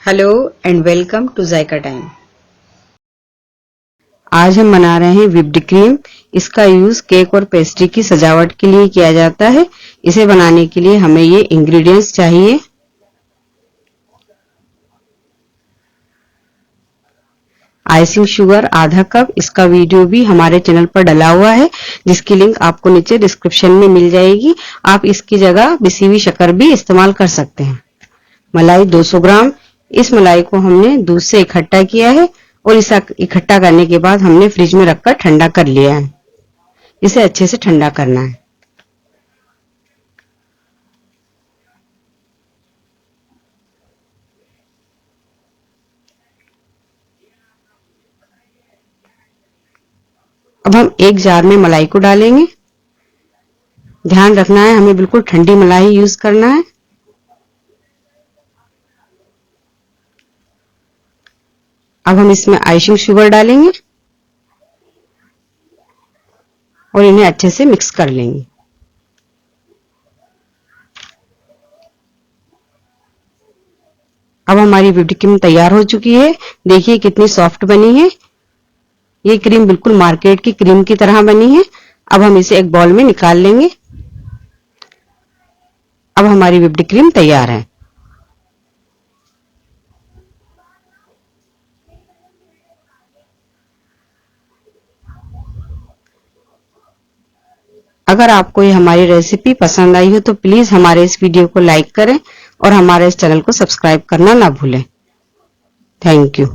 Hello and welcome to Zaika time. आज हम बना रहे हैं व्हिप्ड क्रीम। इसका यूज केक और पेस्ट्री की सजावट के लिए किया जाता है। इसे बनाने के लिए हमें ये इंग्रेडिएंट्स चाहिए। आइसिंग शुगर आधा कप। इसका वीडियो भी हमारे चैनल पर डला हुआ है, जिसकी लिंक आपको नीचे डिस्क्रिप्शन में मिल जाएगी। आप इसकी जगह पिसी हुई शक्कर भी इस्तेमाल कर सकते हैं। मलाई 200 ग्राम। इस मलाई को हमने दूध से इकट्ठा किया है और इसे इकट्ठा करने के बाद हमने फ्रिज में रखकर ठंडा कर लिया है। इसे अच्छे से ठंडा करना है। अब हम एक जार में मलाई को डालेंगे। ध्यान रखना है, हमें बिल्कुल ठंडी मलाई यूज करना है। अब हम इसमें आइसिंग शुगर डालेंगे और इन्हें अच्छे से मिक्स कर लेंगे। अब हमारी व्हिप्ड क्रीम तैयार हो चुकी है। देखिए कितनी सॉफ्ट बनी है। ये क्रीम बिल्कुल मार्केट की क्रीम की तरह बनी है। अब हम इसे एक बाउल में निकाल लेंगे। अब हमारी व्हिप्ड क्रीम तैयार है। अगर आपको ये हमारी रेसिपी पसंद आई हो तो प्लीज हमारे इस वीडियो को लाइक करें और हमारे इस चैनल को सब्सक्राइब करना ना भूलें। Thank you.